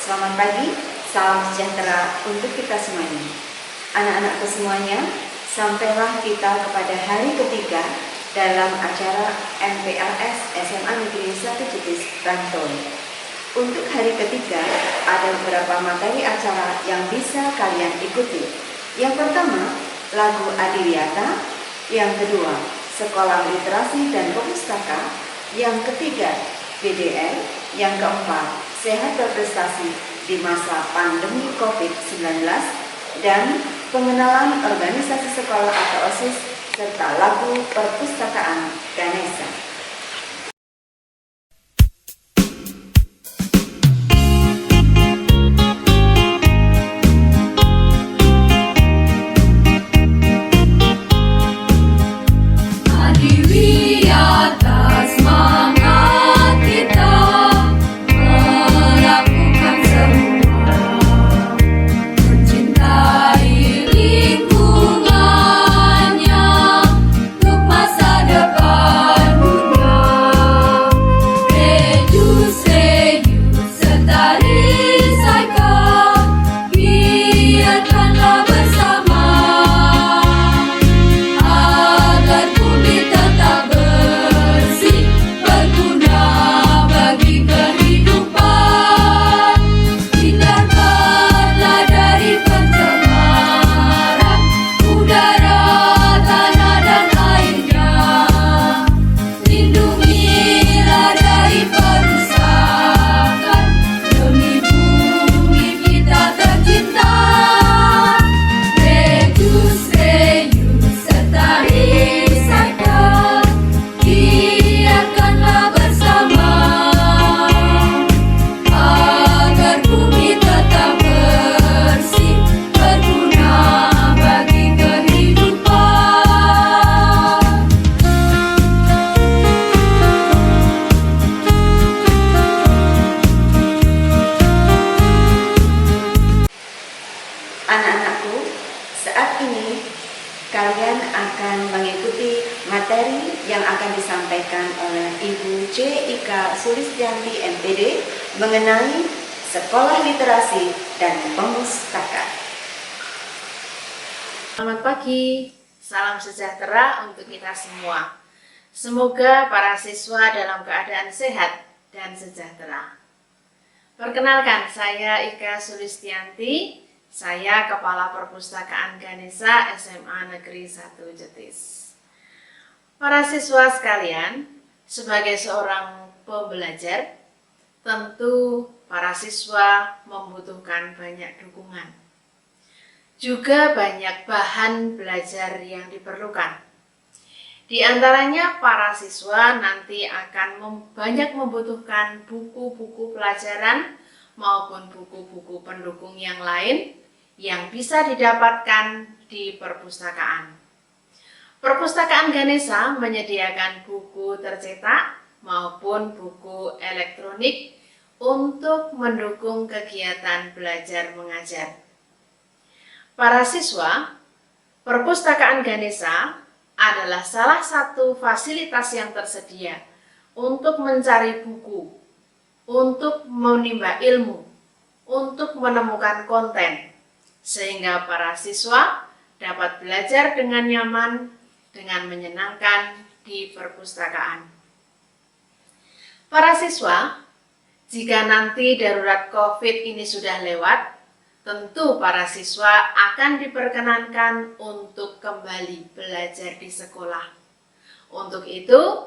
Selamat pagi, salam sejahtera untuk kita semuanya. Anak-anakku semuanya, sampailah kita kepada hari ketiga dalam acara MPLS SMA Negeri 1 Jetis Bantul. Untuk hari ketiga, ada beberapa materi acara yang bisa kalian ikuti. Yang pertama, lagu Adiwiyata. Yang kedua, sekolah literasi dan pustaka. Yang ketiga, BDL. Yang keempat, sehat berprestasi di masa pandemi COVID-19, dan pengenalan organisasi sekolah atau OSIS, serta lagu perpustakaan Ganesha. Anak-anakku, saat ini kalian akan mengikuti materi yang akan disampaikan oleh Ibu C. Ika Sulistianti MPD mengenai sekolah literasi dan pustaka. Selamat pagi, salam sejahtera untuk kita semua. Semoga para siswa dalam keadaan sehat dan sejahtera. Perkenalkan, saya Ika Sulistianti. Saya Kepala Perpustakaan Ganesha SMA Negeri 1 Jetis. Para siswa sekalian, sebagai seorang pembelajar, tentu para siswa membutuhkan banyak dukungan. Juga banyak bahan belajar yang diperlukan. Di antaranya para siswa nanti akan banyak membutuhkan buku-buku pelajaran maupun buku-buku pendukung yang lain yang bisa didapatkan di perpustakaan. Perpustakaan Ganesha menyediakan buku tercetak maupun buku elektronik untuk mendukung kegiatan belajar mengajar. Para siswa, perpustakaan Ganesha adalah salah satu fasilitas yang tersedia untuk mencari buku, untuk menimba ilmu, untuk menemukan konten, sehingga para siswa dapat belajar dengan nyaman, dengan menyenangkan di perpustakaan. Para siswa, jika nanti darurat COVID ini sudah lewat, tentu para siswa akan diperkenankan untuk kembali belajar di sekolah. Untuk itu,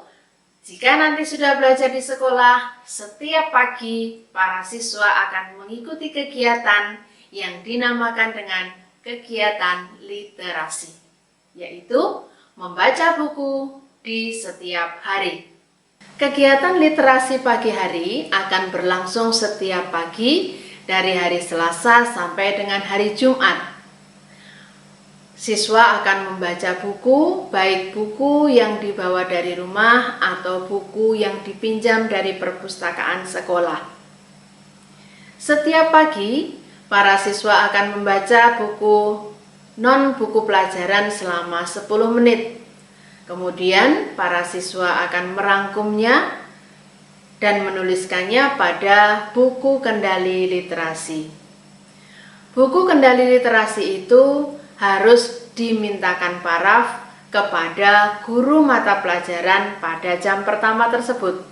jika nanti sudah belajar di sekolah, setiap pagi para siswa akan mengikuti kegiatan yang dinamakan dengan kegiatan literasi, yaitu membaca buku di setiap hari. Kegiatan literasi pagi hari akan berlangsung setiap pagi dari hari Selasa sampai dengan hari Jumat. Siswa akan membaca buku, baik buku yang dibawa dari rumah atau buku yang dipinjam dari perpustakaan sekolah. Setiap pagi, para siswa akan membaca buku non-buku pelajaran selama 10 menit. Kemudian para siswa akan merangkumnya dan menuliskannya pada buku kendali literasi. Buku kendali literasi itu harus dimintakan paraf kepada guru mata pelajaran pada jam pertama tersebut.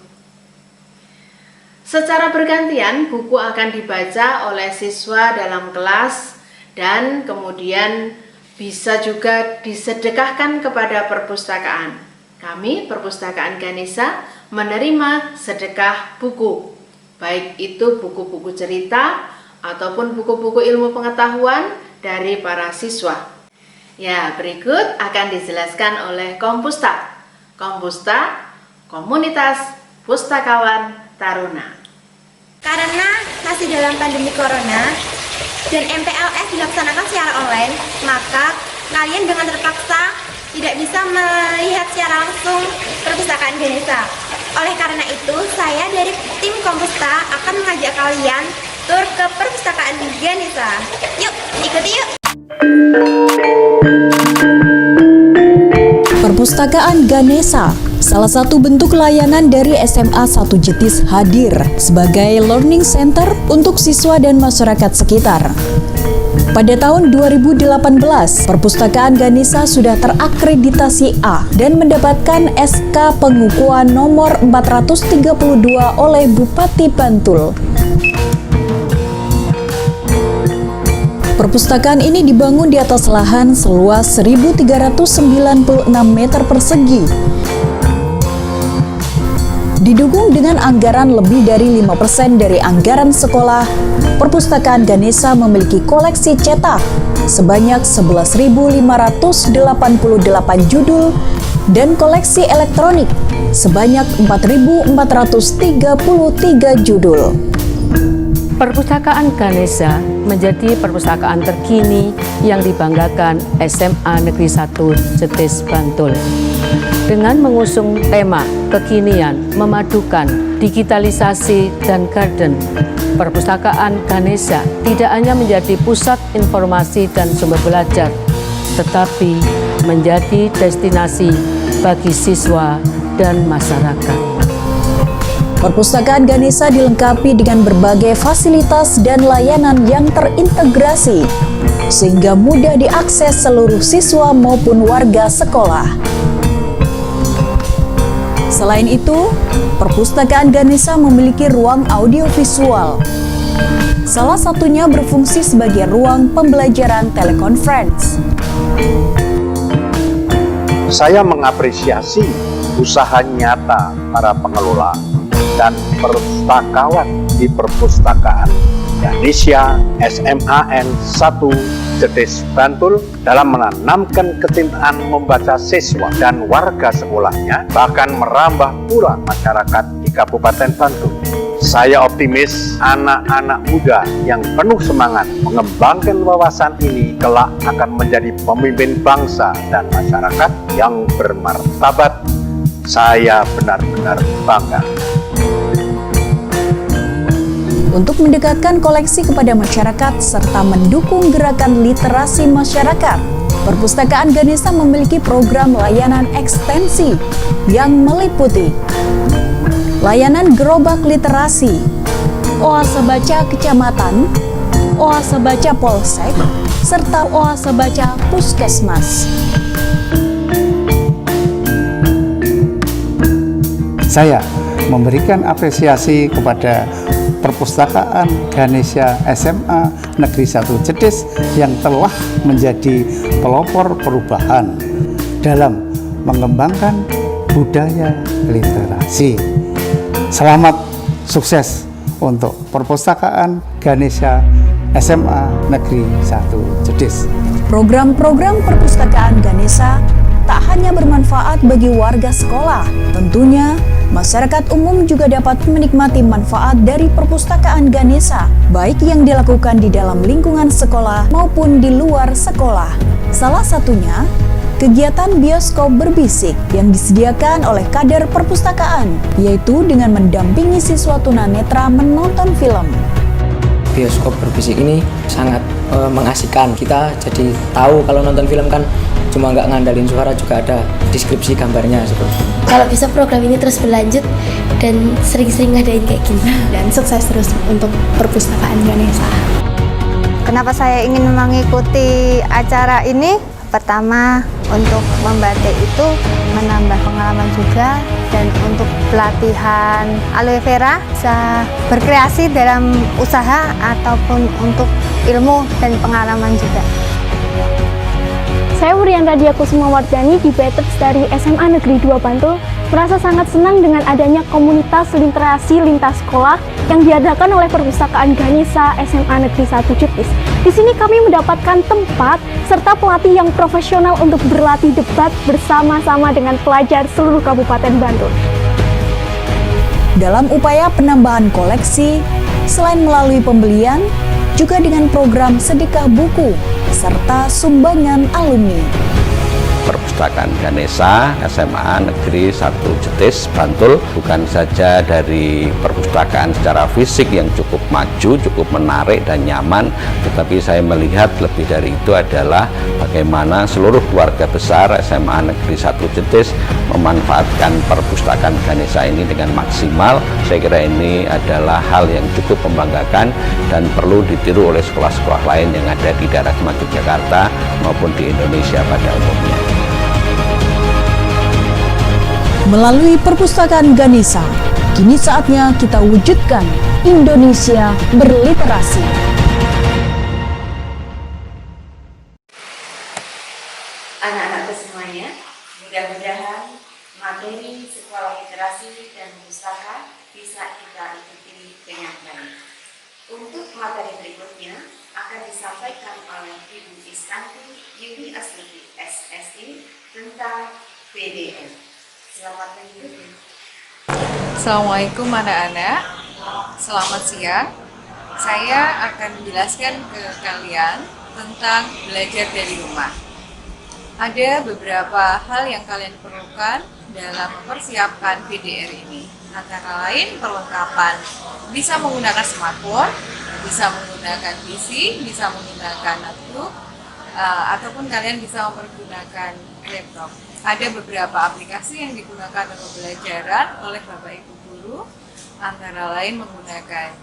Secara bergantian, buku akan dibaca oleh siswa dalam kelas dan kemudian bisa juga disedekahkan kepada perpustakaan. Kami, Perpustakaan Ganesha, menerima sedekah buku, baik itu buku-buku cerita ataupun buku-buku ilmu pengetahuan dari para siswa. Ya, berikut akan dijelaskan oleh Kompusta. Kompusta, Komunitas Pustakawan Taruna. Karena masih dalam pandemi corona dan MPLS dilaksanakan secara online, maka kalian dengan terpaksa tidak bisa melihat secara langsung Perpustakaan Ganesha. Oleh karena itu, saya dari tim Kompusta akan mengajak kalian tur ke Perpustakaan Ganesha. Yuk, ikuti yuk! Perpustakaan Ganesha, salah satu bentuk layanan dari SMA 1 Jetis, hadir sebagai learning center untuk siswa dan masyarakat sekitar. Pada tahun 2018, Perpustakaan Ganesha sudah terakreditasi A dan mendapatkan SK pengukuhan nomor 432 oleh Bupati Bantul. Perpustakaan ini dibangun di atas lahan seluas 1.396 meter persegi. Didukung dengan anggaran lebih dari 5% dari anggaran sekolah, Perpustakaan Ganesha memiliki koleksi cetak sebanyak 11.588 judul dan koleksi elektronik sebanyak 4.433 judul. Perpustakaan Ganesha menjadi perpustakaan terkini yang dibanggakan SMA Negeri 1 Jetis Bantul. Dengan mengusung tema kekinian, memadukan digitalisasi dan garden, Perpustakaan Ganesha tidak hanya menjadi pusat informasi dan sumber belajar, tetapi menjadi destinasi bagi siswa dan masyarakat. Perpustakaan Ganesha dilengkapi dengan berbagai fasilitas dan layanan yang terintegrasi, sehingga mudah diakses seluruh siswa maupun warga sekolah. Selain itu, Perpustakaan Ganesha memiliki ruang audiovisual. Salah satunya berfungsi sebagai ruang pembelajaran telekonferensi. Saya mengapresiasi usaha nyata para pengelola dan pustakawan di Perpustakaan Ganesha SMAN 1 Jetis Bantul dalam menanamkan kecintaan membaca siswa dan warga sekolahnya, bahkan merambah pula masyarakat di Kabupaten Bantul. Saya optimis anak-anak muda yang penuh semangat mengembangkan wawasan ini kelak akan menjadi pemimpin bangsa dan masyarakat yang bermartabat. Saya benar-benar bangga. Untuk mendekatkan koleksi kepada masyarakat serta mendukung gerakan literasi masyarakat, Perpustakaan Ganesha memiliki program layanan ekstensi yang meliputi layanan gerobak literasi, oase baca kecamatan, oase baca polsek, serta oase baca puskesmas. Saya memberikan apresiasi kepada Perpustakaan Ganesha SMA Negeri 1 Jetis yang telah menjadi pelopor perubahan dalam mengembangkan budaya literasi. Selamat sukses untuk Perpustakaan Ganesha SMA Negeri 1 Jetis. Program-program Perpustakaan Ganesha tak hanya bermanfaat bagi warga sekolah, tentunya masyarakat umum juga dapat menikmati manfaat dari Perpustakaan Ganesha, baik yang dilakukan di dalam lingkungan sekolah maupun di luar sekolah. Salah satunya, kegiatan bioskop berbisik yang disediakan oleh kader perpustakaan, yaitu dengan mendampingi siswa tunanetra menonton film. Bioskop berbisik ini sangat mengasihkan. Kita jadi tahu kalau nonton film kan cuma nggak ngandalin suara, juga ada deskripsi gambarnya seperti itu. Kalau bisa program ini terus berlanjut dan sering-sering ngadain kayak gini. Dan sukses terus untuk Perpustakaan Ganesha. Kenapa saya ingin mengikuti acara ini? Pertama, untuk membatik itu menambah pengalaman juga, dan untuk pelatihan aloe vera bisa berkreasi dalam usaha ataupun untuk ilmu dan pengalaman juga. Saya Wurian Radia Kusuma Wardani di Betex dari SMA Negeri 2 Bantul merasa sangat senang dengan adanya komunitas literasi lintas sekolah yang diadakan oleh Perpustakaan Ganesha SMA Negeri 1 Jetis. Di sini kami mendapatkan tempat serta pelatih yang profesional untuk berlatih debat bersama-sama dengan pelajar seluruh Kabupaten Bantul. Dalam upaya penambahan koleksi, selain melalui pembelian, juga dengan program sedekah buku serta sumbangan alumni. Perpustakaan Ganesha SMA Negeri 1 Jetis Bantul bukan saja dari perpustakaan secara fisik yang cukup maju, cukup menarik dan nyaman, tetapi saya melihat lebih dari itu adalah bagaimana seluruh keluarga besar SMA Negeri 1 Jetis memanfaatkan perpustakaan Ganesha ini dengan maksimal. Saya kira ini adalah hal yang cukup membanggakan dan perlu ditiru oleh sekolah-sekolah lain yang ada di daerah Yogyakarta maupun di Indonesia pada umumnya. Melalui Perpustakaan Ganesha, kini saatnya kita wujudkan Indonesia berliterasi. Anak-anakku semuanya, mudah-mudahan materi sekolah literasi dan pustaka bisa kita ikuti dengan baik. Untuk materi berikutnya akan disampaikan oleh Ibu Istanti Yuni Astuti SSI tentang PDN. Selamat mengikuti. Assalamualaikum anak-anak, selamat siang. Saya akan menjelaskan ke kalian tentang belajar dari rumah. Ada beberapa hal yang kalian perlukan dalam mempersiapkan PDR ini. Antara lain perlengkapan, bisa menggunakan smartphone, bisa menggunakan PC, bisa menggunakan notebook, ataupun kalian bisa menggunakan laptop. Ada beberapa aplikasi yang digunakan untuk pembelajaran oleh Bapak Ibu Guru, antara lain menggunakan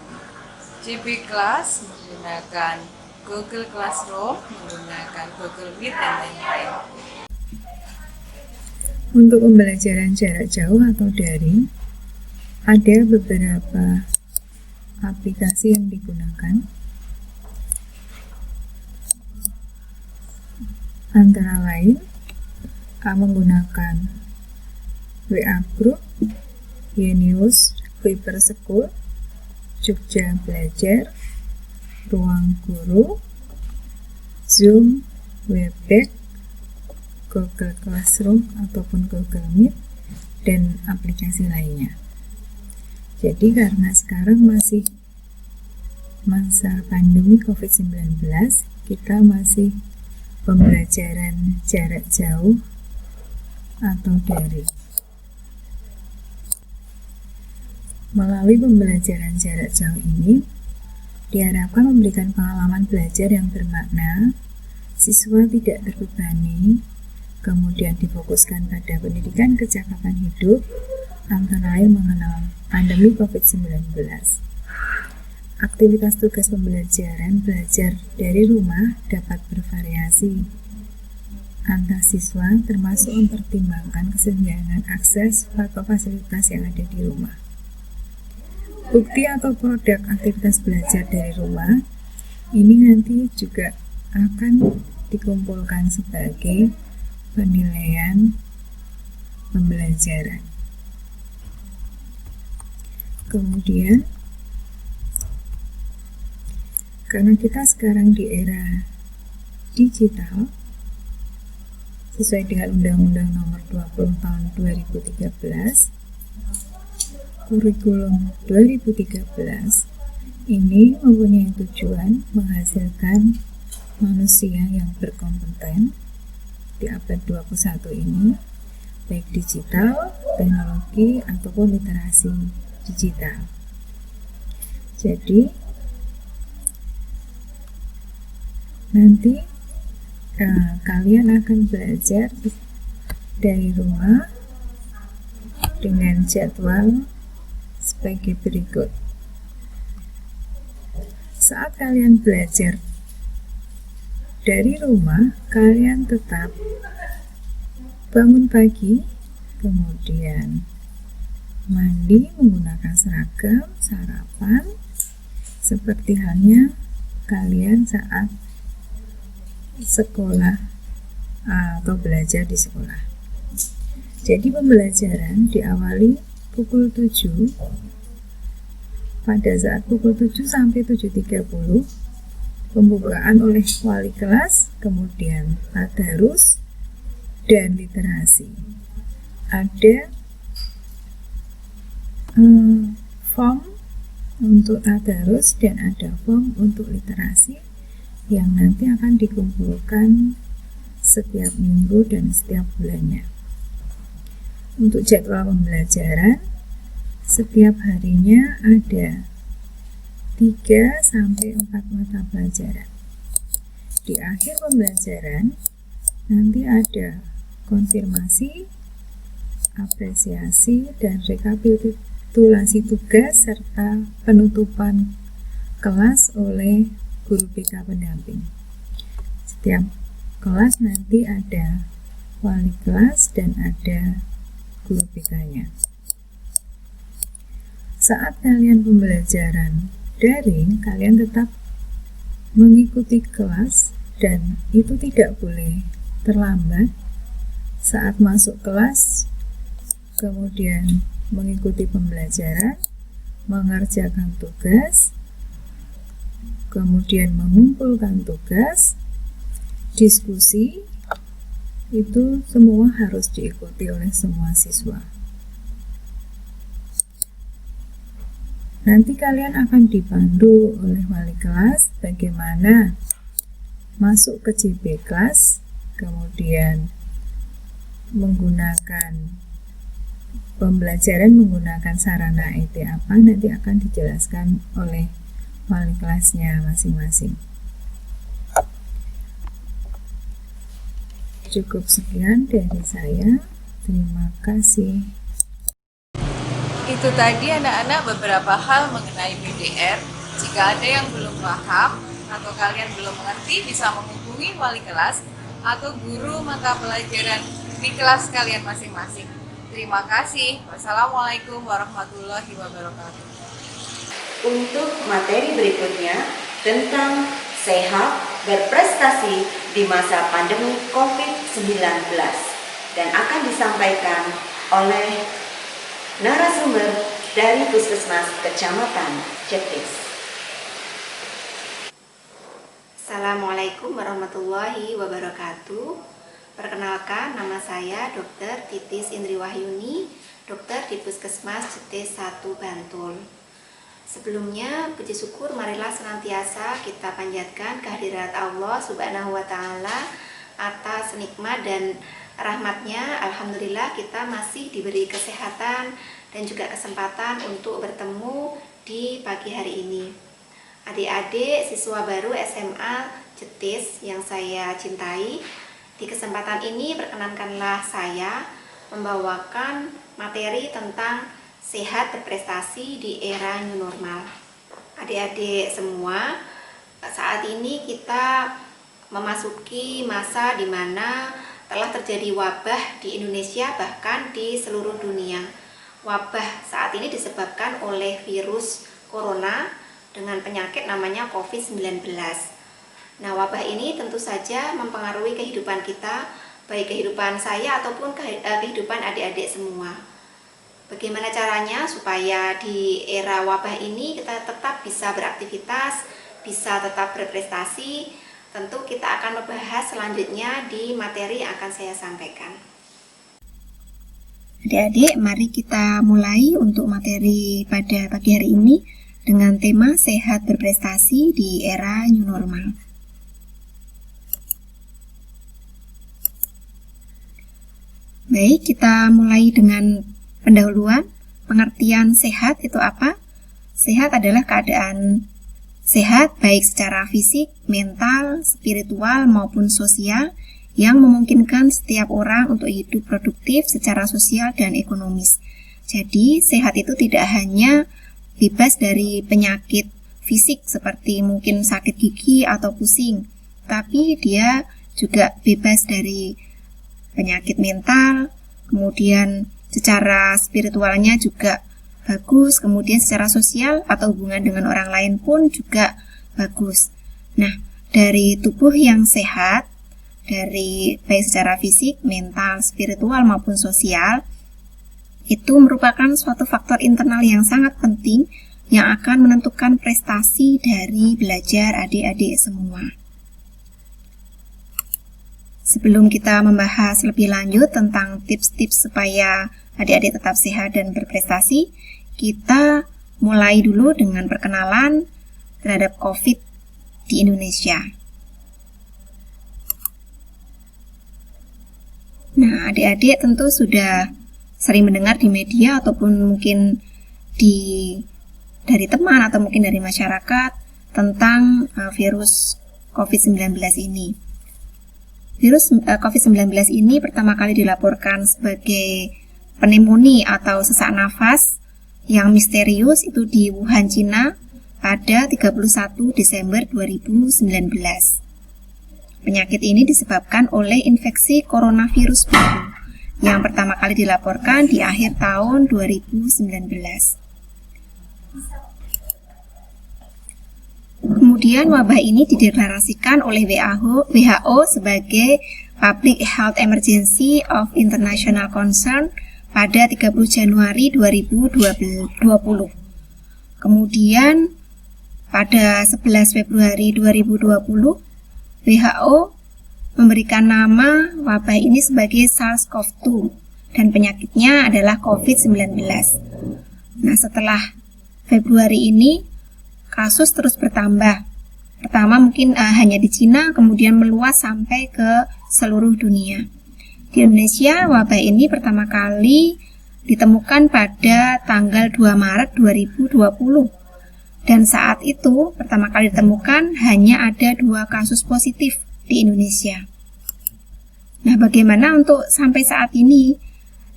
GB Class, menggunakan Google Classroom, menggunakan Google Meet, dan lain-lain. Untuk pembelajaran jarak jauh atau daring, ada beberapa aplikasi yang digunakan, antara lain menggunakan WA Group, Yenius, Viber School, Jogja Belajar, Ruang Guru, Zoom, Webex, Google Classroom ataupun Google Meet, dan aplikasi lainnya. Jadi karena sekarang masih masa pandemi COVID-19, kita masih pembelajaran jarak jauh atau daring. Melalui pembelajaran jarak jauh ini diharapkan memberikan pengalaman belajar yang bermakna, siswa tidak terbebani, kemudian difokuskan pada pendidikan kecakapan hidup, antara lain mengenal pandemi COVID-19. Aktivitas tugas pembelajaran belajar dari rumah dapat bervariasi antar siswa, termasuk mempertimbangkan kesediaan akses atau fasilitas yang ada di rumah. Bukti atau produk aktivitas belajar dari rumah ini nanti juga akan dikumpulkan sebagai penilaian pembelajaran. Kemudian, karena kita sekarang di era digital, sesuai dengan Undang-Undang Nomor 20 Tahun 2013, Kurikulum 2013 ini mempunyai tujuan menghasilkan manusia yang berkompeten di abad 21 ini, baik digital, teknologi, ataupun literasi digital. Jadi nanti kalian akan belajar dari rumah dengan jadwal sebagai berikut. Saat kalian belajar dari rumah, kalian tetap bangun pagi, kemudian mandi menggunakan seragam, sarapan, seperti halnya kalian saat sekolah atau belajar di sekolah. Jadi pembelajaran diawali pukul 7. Pada saat pukul 7 sampai 7.30 pembukaan oleh wali kelas, kemudian tadarus dan literasi. Ada form untuk tadarus dan ada form untuk literasi yang nanti akan dikumpulkan setiap minggu dan setiap bulannya. Untuk jadwal pembelajaran, setiap harinya ada 3 sampai 4 mata pelajaran. Di akhir pembelajaran nanti ada konfirmasi, apresiasi, dan rekapitulasi tugas serta penutupan kelas oleh guru BK pendamping. Setiap kelas nanti ada wali kelas dan ada guru BK-nya. Saat kalian pembelajaran daring, kalian tetap mengikuti kelas dan itu tidak boleh terlambat. Saat masuk kelas, kemudian mengikuti pembelajaran, mengerjakan tugas, kemudian mengumpulkan tugas, diskusi, itu semua harus diikuti oleh semua siswa. Nanti kalian akan dipandu oleh wali kelas bagaimana masuk ke JB kelas, kemudian menggunakan pembelajaran menggunakan sarana IT apa, nanti akan dijelaskan oleh wali kelasnya masing-masing. Cukup sekian dari saya. Terima kasih. Itu tadi anak-anak beberapa hal mengenai PDR. Jika ada yang belum paham atau kalian belum mengerti, bisa menghubungi wali kelas atau guru mata pelajaran di kelas kalian masing-masing. Terima kasih. Wassalamualaikum warahmatullahi wabarakatuh. Untuk materi berikutnya tentang sehat berprestasi di masa pandemi COVID-19 dan akan disampaikan oleh narasumber dari Puskesmas Kecamatan Jetis. Assalamualaikum warahmatullahi wabarakatuh. Perkenalkan, nama saya Dr. Titis Indri Wahyuni, dokter di Puskesmas Jetis 1 Bantul. Sebelumnya, puji syukur marilah senantiasa kita panjatkan kehadirat Allah Subhanahu wa Ta'ala atas nikmat dan rahmatnya. Alhamdulillah kita masih diberi kesehatan dan juga kesempatan untuk bertemu di pagi hari ini. Adik-adik siswa baru SMA Jetis yang saya cintai, di kesempatan ini perkenankanlah saya membawakan materi tentang sehat berprestasi di era new normal. Adik-adik semua, saat ini kita memasuki masa di mana telah terjadi wabah di Indonesia bahkan di seluruh dunia. Wabah saat ini disebabkan oleh virus corona dengan penyakit namanya COVID-19. Nah, wabah ini tentu saja mempengaruhi kehidupan kita, baik kehidupan saya ataupun kehidupan adik-adik semua. Bagaimana caranya supaya di era wabah ini kita tetap bisa beraktivitas, bisa tetap berprestasi? Tentu kita akan membahas selanjutnya di materi yang akan saya sampaikan. Adik-adik, mari kita mulai untuk materi pada pagi hari ini dengan tema sehat berprestasi di era new normal. Baik, kita mulai dengan pendahuluan. Pengertian sehat itu apa? Sehat adalah keadaan sehat baik secara fisik, mental, spiritual maupun sosial yang memungkinkan setiap orang untuk hidup produktif secara sosial dan ekonomis. Jadi, sehat itu tidak hanya bebas dari penyakit fisik seperti mungkin sakit gigi atau pusing, tapi dia juga bebas dari penyakit mental, kemudian secara spiritualnya juga bagus, kemudian secara sosial atau hubungan dengan orang lain pun juga bagus. Nah, dari tubuh yang sehat, dari baik secara fisik, mental, spiritual maupun sosial, itu merupakan suatu faktor internal yang sangat penting yang akan menentukan prestasi dari belajar adik-adik semua. Sebelum kita membahas lebih lanjut tentang tips-tips supaya adik-adik tetap sehat dan berprestasi, kita mulai dulu dengan perkenalan terhadap COVID di Indonesia. Nah, adik-adik tentu sudah sering mendengar di media ataupun mungkin dari teman atau mungkin dari masyarakat tentang virus COVID-19 ini. Virus COVID-19 ini pertama kali dilaporkan sebagai pneumonia atau sesak nafas yang misterius itu di Wuhan, Cina pada 31 Desember 2019. Penyakit ini disebabkan oleh infeksi coronavirus baru yang pertama kali dilaporkan di akhir tahun 2019. Kemudian wabah ini dideklarasikan oleh WHO sebagai Public Health Emergency of International Concern pada 30 Januari 2020. Kemudian pada 11 Februari 2020, WHO memberikan nama wabah ini sebagai SARS-CoV-2 dan penyakitnya adalah COVID-19. Nah, setelah Februari ini kasus terus bertambah. Pertama mungkin hanya di Cina, kemudian meluas sampai ke seluruh dunia. Di Indonesia, wabah ini pertama kali ditemukan pada tanggal 2 Maret 2020. Dan saat itu, pertama kali ditemukan hanya ada 2 kasus positif di Indonesia. Nah, bagaimana untuk sampai saat ini?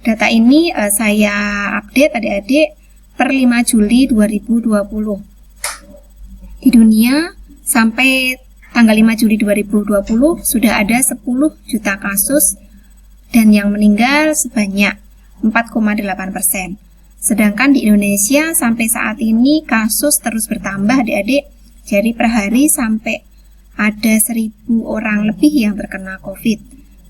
Data ini saya update adik-adik per 5 Juli 2020. Di dunia, sampai tanggal 5 Juli 2020 sudah ada 10 juta kasus dan yang meninggal sebanyak 4,8%. Sedangkan di Indonesia sampai saat ini kasus terus bertambah adik-adik. Jadi per hari sampai ada 1.000 orang lebih yang terkena COVID.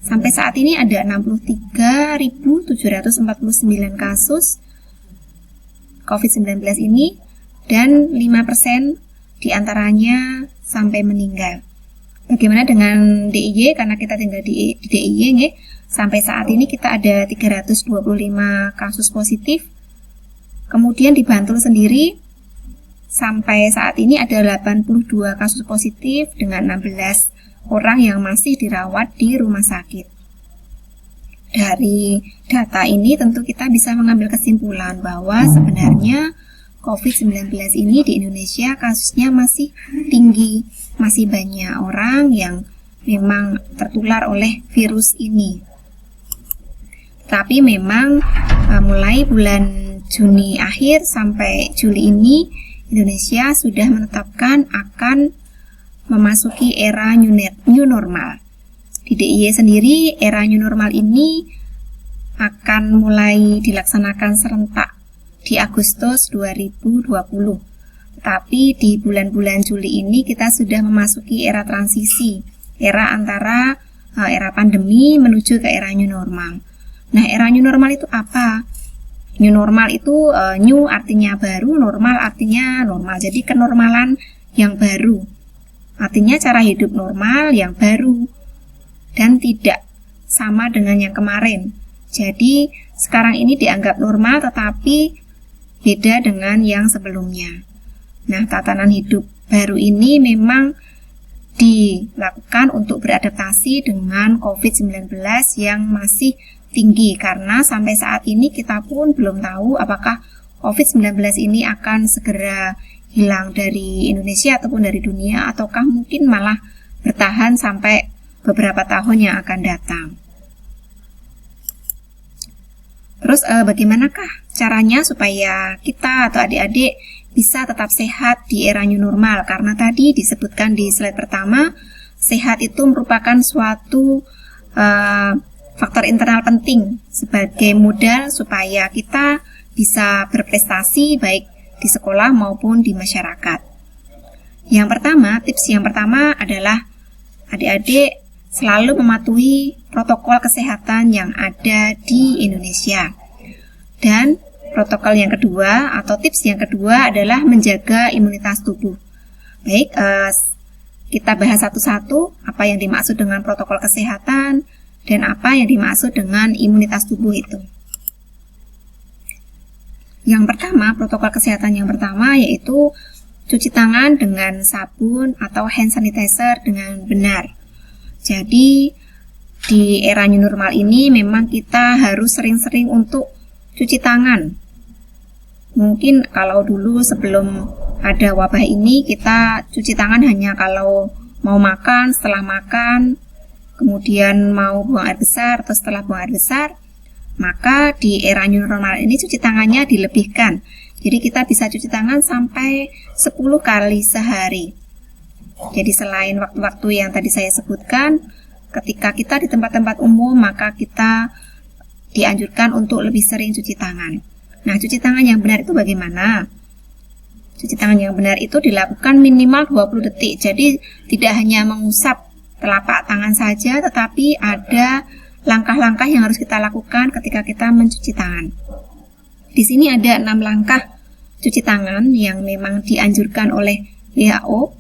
Sampai saat ini ada 63.749 kasus COVID-19 ini dan 5% diantaranya sampai meninggal. Bagaimana dengan DIY? Karena kita tinggal di DIY nih. Sampai saat ini kita ada 325 kasus positif. Kemudian di Bantul sendiri sampai saat ini ada 82 kasus positif dengan 16 orang yang masih dirawat di rumah sakit. Dari data ini tentu kita bisa mengambil kesimpulan bahwa sebenarnya COVID-19 ini di Indonesia kasusnya masih tinggi, masih banyak orang yang memang tertular oleh virus ini. Tapi memang mulai bulan Juni akhir sampai Juli ini Indonesia sudah menetapkan akan memasuki era new normal. Di DIY sendiri era new normal ini akan mulai dilaksanakan serentak di Agustus 2020. Tapi di bulan-bulan Juli ini kita sudah memasuki era transisi, era antara era pandemi menuju ke era new normal. Nah, era new normal itu apa? New normal itu new artinya baru, normal artinya normal. Jadi kenormalan yang baru. Artinya cara hidup normal yang baru dan tidak sama dengan yang kemarin. Jadi sekarang ini dianggap normal tetapi beda dengan yang sebelumnya. Nah, tatanan hidup baru ini memang dilakukan untuk beradaptasi dengan COVID-19 yang masih tinggi karena sampai saat ini kita pun belum tahu apakah COVID-19 ini akan segera hilang dari Indonesia ataupun dari dunia, ataukah mungkin malah bertahan sampai beberapa tahun yang akan datang. Terus bagaimanakah caranya supaya kita atau adik-adik bisa tetap sehat di era new normal? Karena tadi disebutkan di slide pertama, sehat itu merupakan suatu faktor internal penting sebagai modal supaya kita bisa berprestasi baik di sekolah maupun di masyarakat. Tips yang pertama adalah adik-adik selalu mematuhi protokol kesehatan yang ada di Indonesia. Dan protokol yang kedua atau tips yang kedua adalah menjaga imunitas tubuh. Baik, kita bahas satu-satu apa yang dimaksud dengan protokol kesehatan dan apa yang dimaksud dengan imunitas tubuh itu. Yang pertama, protokol kesehatan yang pertama yaitu cuci tangan dengan sabun atau hand sanitizer dengan benar. Jadi di era new normal ini memang kita harus sering-sering untuk cuci tangan. Mungkin kalau dulu sebelum ada wabah ini kita cuci tangan hanya kalau mau makan, setelah makan, kemudian mau buang air besar atau setelah buang air besar. Maka di era new normal ini cuci tangannya dilebihkan. Jadi kita bisa cuci tangan sampai 10 kali sehari. Jadi selain waktu-waktu yang tadi saya sebutkan, ketika kita di tempat-tempat umum maka kita dianjurkan untuk lebih sering cuci tangan. Nah, cuci tangan yang benar itu bagaimana? Cuci tangan yang benar itu dilakukan minimal 20 detik. Jadi tidak hanya mengusap telapak tangan saja, tetapi ada langkah-langkah yang harus kita lakukan ketika kita mencuci tangan. Di sini ada 6 langkah cuci tangan yang memang dianjurkan oleh WHO.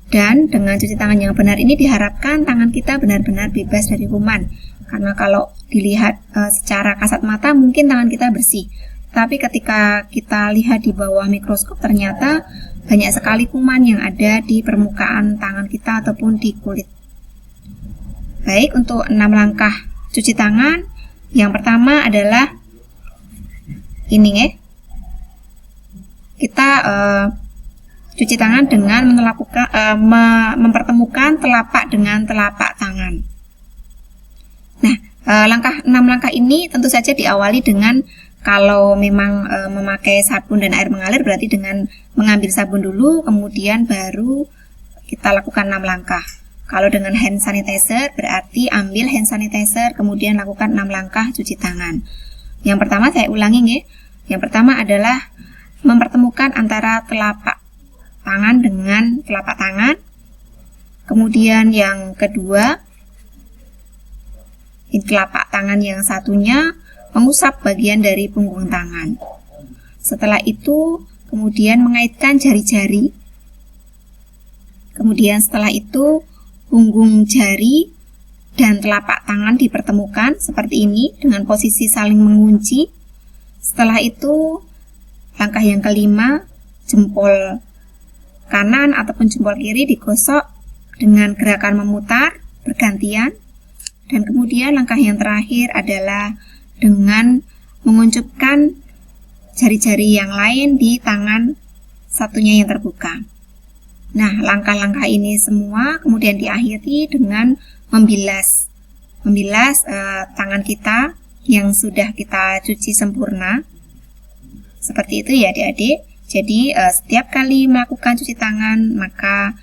Dan dengan cuci tangan yang benar ini diharapkan tangan kita benar-benar bebas dari kuman. Karena kalau dilihat secara kasat mata mungkin tangan kita bersih. Tapi ketika kita lihat di bawah mikroskop ternyata banyak sekali kuman yang ada di permukaan tangan kita ataupun di kulit. Baik, untuk 6 langkah cuci tangan. Yang pertama adalah ini kita cuci tangan dengan mempertemukan telapak dengan telapak tangan. Nah, 6 langkah ini tentu saja diawali dengan kalau memang memakai sabun dan air mengalir berarti dengan mengambil sabun dulu, kemudian baru kita lakukan 6 langkah. Kalau dengan hand sanitizer berarti ambil hand sanitizer, kemudian lakukan 6 langkah cuci tangan. Yang pertama saya ulangi Yang pertama adalah mempertemukan antara telapak tangan dengan telapak tangan. Kemudian yang kedua, telapak tangan yang satunya mengusap bagian dari punggung tangan. Setelah itu, kemudian mengaitkan jari-jari. Kemudian setelah itu, punggung jari dan telapak tangan dipertemukan seperti ini dengan posisi saling mengunci. Setelah itu, langkah yang kelima, jempol kanan ataupun jempol kiri digosok dengan gerakan memutar bergantian. Dan kemudian langkah yang terakhir adalah dengan menguncupkan jari-jari yang lain di tangan satunya yang terbuka. Nah, langkah-langkah ini semua kemudian diakhiri dengan membilas tangan kita yang sudah kita cuci sempurna. Seperti itu ya adik-adik. Jadi setiap kali melakukan cuci tangan maka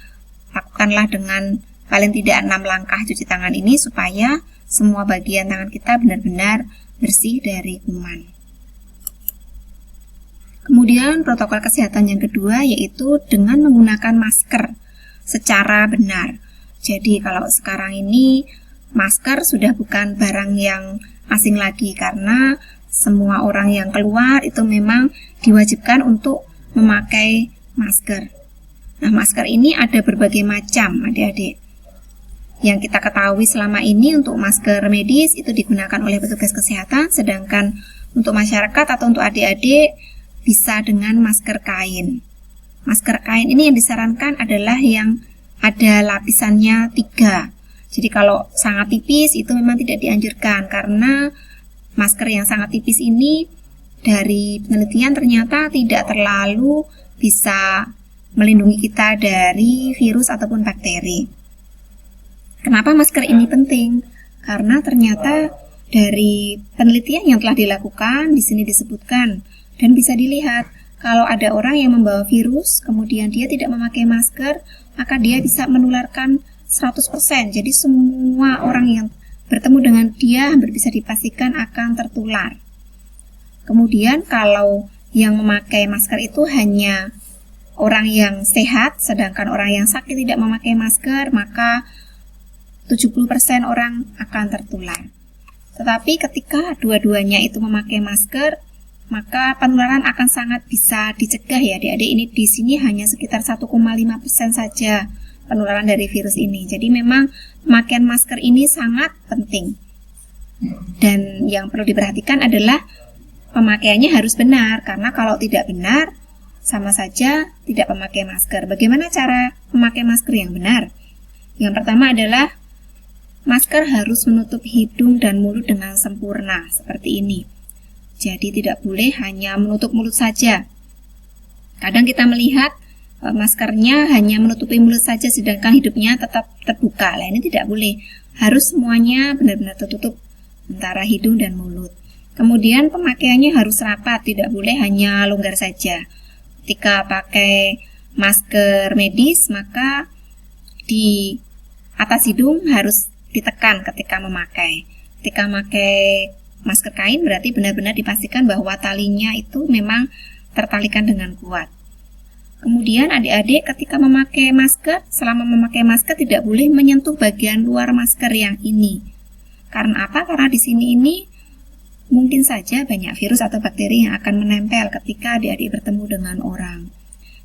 lakukanlah dengan paling tidak 6 langkah cuci tangan ini supaya semua bagian tangan kita benar-benar bersih dari kuman. Kemudian protokol kesehatan yang kedua yaitu dengan menggunakan masker secara benar. Jadi kalau sekarang ini masker sudah bukan barang yang asing lagi karena semua orang yang keluar itu memang diwajibkan untuk memakai masker. Nah, masker ini ada berbagai macam adik-adik. Yang kita ketahui selama ini untuk masker medis itu digunakan oleh petugas kesehatan, sedangkan untuk masyarakat atau untuk adik-adik bisa dengan masker kain. Masker kain ini yang disarankan adalah yang ada lapisannya 3. Jadi kalau sangat tipis itu memang tidak dianjurkan karena masker yang sangat tipis ini dari penelitian ternyata tidak terlalu bisa melindungi kita dari virus ataupun bakteri. Kenapa masker ini penting? Karena ternyata dari penelitian yang telah dilakukan, di sini disebutkan dan bisa dilihat kalau ada orang yang membawa virus, kemudian dia tidak memakai masker, maka dia bisa menularkan 100%. Jadi semua orang yang bertemu dengan dia hampir bisa dipastikan akan tertular. Kemudian kalau yang memakai masker itu hanya orang yang sehat, sedangkan orang yang sakit tidak memakai masker, maka 70% orang akan tertular. Tetapi ketika dua-duanya itu memakai masker, maka penularan akan sangat bisa dicegah ya adik-adik. Ini di sini hanya sekitar 1,5% saja penularan dari virus ini. Jadi memang pemakaian masker ini sangat penting. Dan yang perlu diperhatikan adalah pemakaiannya harus benar, karena kalau tidak benar sama saja tidak memakai masker. Bagaimana cara memakai masker yang benar? Yang pertama adalah masker harus menutup hidung dan mulut dengan sempurna seperti ini. Jadi tidak boleh hanya menutup mulut saja. Kadang kita melihat maskernya hanya menutupi mulut saja sedangkan hidungnya tetap terbuka. Nah, ini tidak boleh. Harus semuanya benar-benar tertutup antara hidung dan mulut. Kemudian pemakaiannya harus rapat, tidak boleh hanya longgar saja. Ketika pakai masker medis, maka di atas hidung harus ditekan ketika memakai. Ketika memakai masker kain berarti benar-benar dipastikan bahwa talinya itu memang tertalikan dengan kuat. Kemudian adik-adik ketika memakai masker, selama memakai masker tidak boleh menyentuh bagian luar masker yang ini. Karena apa? Karena di sini ini mungkin saja banyak virus atau bakteri yang akan menempel ketika adik-adik bertemu dengan orang.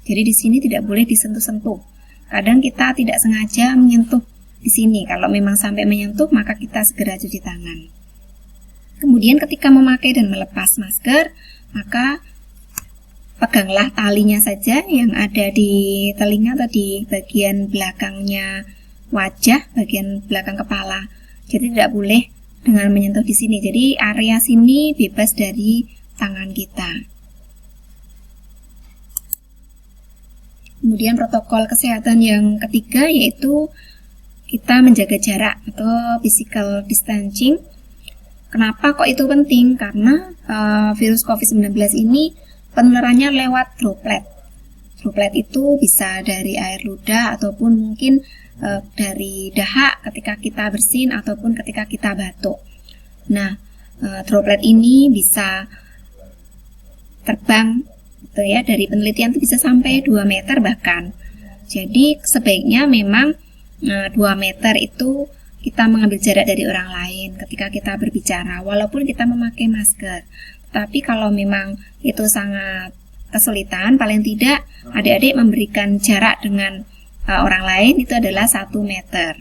Jadi di sini tidak boleh disentuh-sentuh. Kadang kita tidak sengaja menyentuh di sini. Kalau memang sampai menyentuh, maka kita segera cuci tangan. Kemudian ketika memakai dan melepas masker, maka peganglah talinya saja yang ada di telinga atau di bagian belakangnya wajah, bagian belakang kepala. Jadi tidak boleh dengan menyentuh di sini. Jadi area sini bebas dari tangan kita. Kemudian protokol kesehatan yang ketiga yaitu kita menjaga jarak atau physical distancing. Kenapa kok itu penting? Karena virus COVID-19 ini penularannya lewat droplet. Droplet itu bisa dari air ludah ataupun mungkin dari dahak ketika kita bersin ataupun ketika kita batuk. Nah, droplet ini bisa terbang gitu ya, dari penelitian itu bisa sampai 2 meter bahkan. Jadi sebaiknya memang 2 meter itu kita mengambil jarak dari orang lain ketika kita berbicara walaupun kita memakai masker. Tapi kalau memang itu sangat kesulitan, paling tidak adik-adik memberikan jarak dengan orang lain itu adalah 1 meter.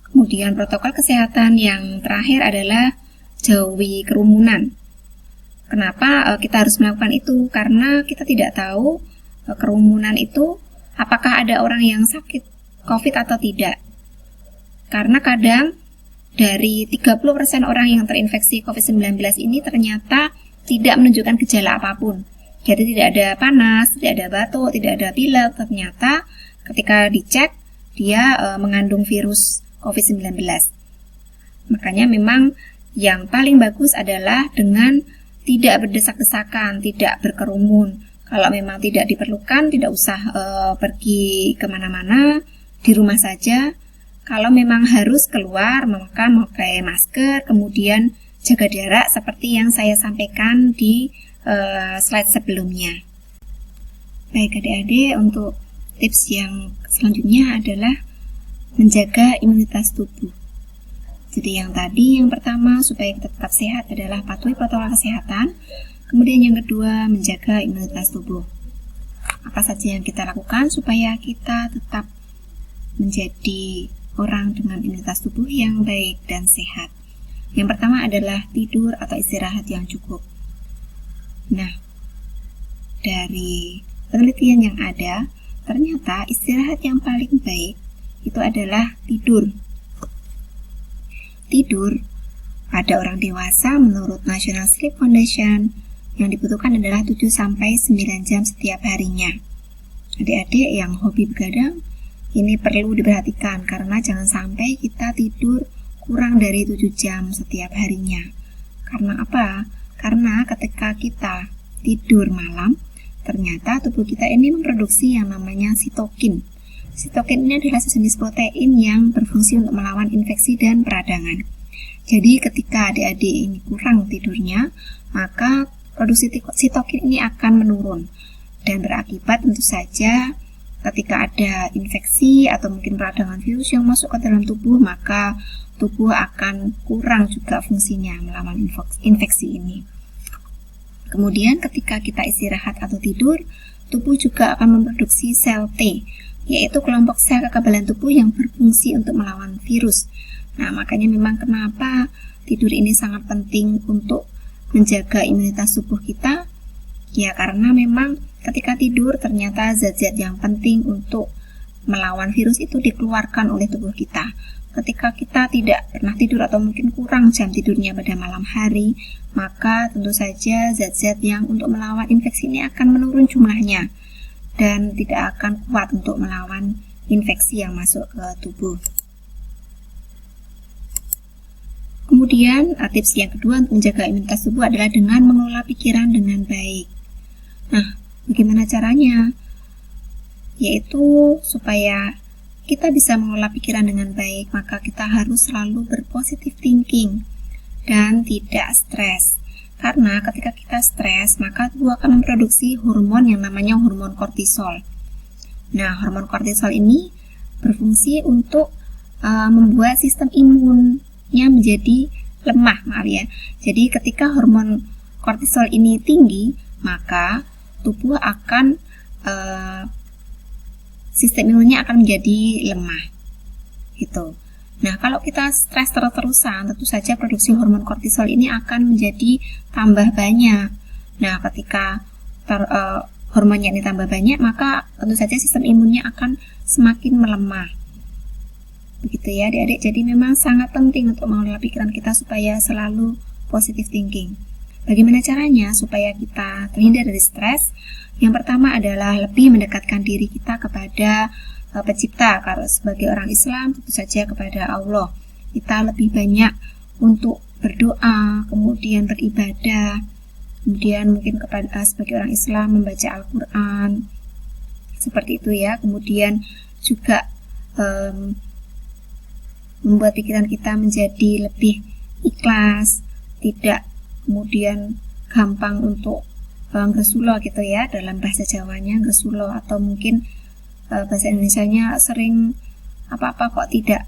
Kemudian protokol kesehatan yang terakhir adalah jauhi kerumunan. Kenapa kita harus melakukan itu? Karena kita tidak tahu kerumunan itu apakah ada orang yang sakit COVID atau tidak. Karena kadang dari 30% orang yang terinfeksi COVID-19 ini ternyata tidak menunjukkan gejala apapun. Jadi tidak ada panas, tidak ada batuk, tidak ada pilek. Ternyata ketika dicek dia mengandung virus COVID-19. Makanya memang yang paling bagus adalah dengan tidak berdesak-desakan, tidak berkerumun. Kalau memang tidak diperlukan, tidak usah pergi kemana-mana, di rumah saja. Kalau memang harus keluar, maka memakai masker, kemudian jaga jarak seperti yang saya sampaikan di slide sebelumnya. Baik adik-adik, untuk tips yang selanjutnya adalah menjaga imunitas tubuh. Jadi yang tadi, yang pertama supaya kita tetap sehat adalah patuhi protokol kesehatan. Kemudian yang kedua, menjaga imunitas tubuh. Apa saja yang kita lakukan supaya kita tetap menjadi orang dengan imunitas tubuh yang baik dan sehat. Yang pertama adalah tidur atau istirahat yang cukup. Nah, dari penelitian yang ada, ternyata istirahat yang paling baik itu adalah tidur. Tidur pada orang dewasa menurut National Sleep Foundation yang dibutuhkan adalah 7-9 jam setiap harinya. Adik-adik yang hobi begadang, ini perlu diperhatikan karena jangan sampai kita tidur kurang dari 7 jam setiap harinya. Karena apa? Karena ketika kita tidur malam, ternyata tubuh kita ini memproduksi yang namanya sitokin. Sitokin ini adalah sejenis protein yang berfungsi untuk melawan infeksi dan peradangan. Jadi ketika adik-adik ini kurang tidurnya, maka produksi sitokin ini akan menurun dan berakibat tentu saja ketika ada infeksi atau mungkin peradangan virus yang masuk ke dalam tubuh, maka tubuh akan kurang juga fungsinya melawan infeksi ini. Kemudian ketika kita istirahat atau tidur, tubuh juga akan memproduksi sel T, yaitu kelompok sel kekebalan tubuh yang berfungsi untuk melawan virus. Nah, makanya memang kenapa tidur ini sangat penting untuk menjaga imunitas tubuh kita. Ya, karena memang ketika tidur ternyata zat-zat yang penting untuk melawan virus itu dikeluarkan oleh tubuh kita. Ketika kita tidak pernah tidur atau mungkin kurang jam tidurnya pada malam hari, maka tentu saja zat-zat yang untuk melawan infeksi ini akan menurun jumlahnya dan tidak akan kuat untuk melawan infeksi yang masuk ke tubuh. Kemudian tips yang kedua untuk menjaga imunitas tubuh adalah dengan mengelola pikiran dengan baik. Nah, bagaimana caranya? Yaitu supaya kita bisa mengelola pikiran dengan baik, maka kita harus selalu berpositive thinking dan tidak stres. Karena ketika kita stres, maka tubuh akan memproduksi hormon yang namanya hormon kortisol. Nah, hormon kortisol ini berfungsi untuk membuat sistem imunnya menjadi lemah, Jadi ketika hormon kortisol ini tinggi, maka tubuh akan sistem imunnya akan menjadi lemah. Gitu. Nah, kalau kita stres terus-terusan, tentu saja produksi hormon kortisol ini akan menjadi tambah banyak. Nah, ketika hormonnya ini tambah banyak, maka tentu saja sistem imunnya akan semakin melemah. Begitu ya adik-adik, jadi memang sangat penting untuk mengelola pikiran kita supaya selalu positive thinking. Bagaimana caranya supaya kita terhindar dari stres? Yang pertama adalah lebih mendekatkan diri kita kepada Pencipta. Kalau sebagai orang Islam tentu saja kepada Allah. Kita lebih banyak untuk berdoa, kemudian beribadah, kemudian mungkin kepada sebagai orang Islam membaca Al-Quran, seperti itu ya. Kemudian juga membuat pikiran kita menjadi lebih ikhlas, tidak kemudian gampang untuk ngresulo gitu ya, dalam bahasa Jawanya ngresulo, atau mungkin bahasa Indonesianya sering apa-apa kok tidak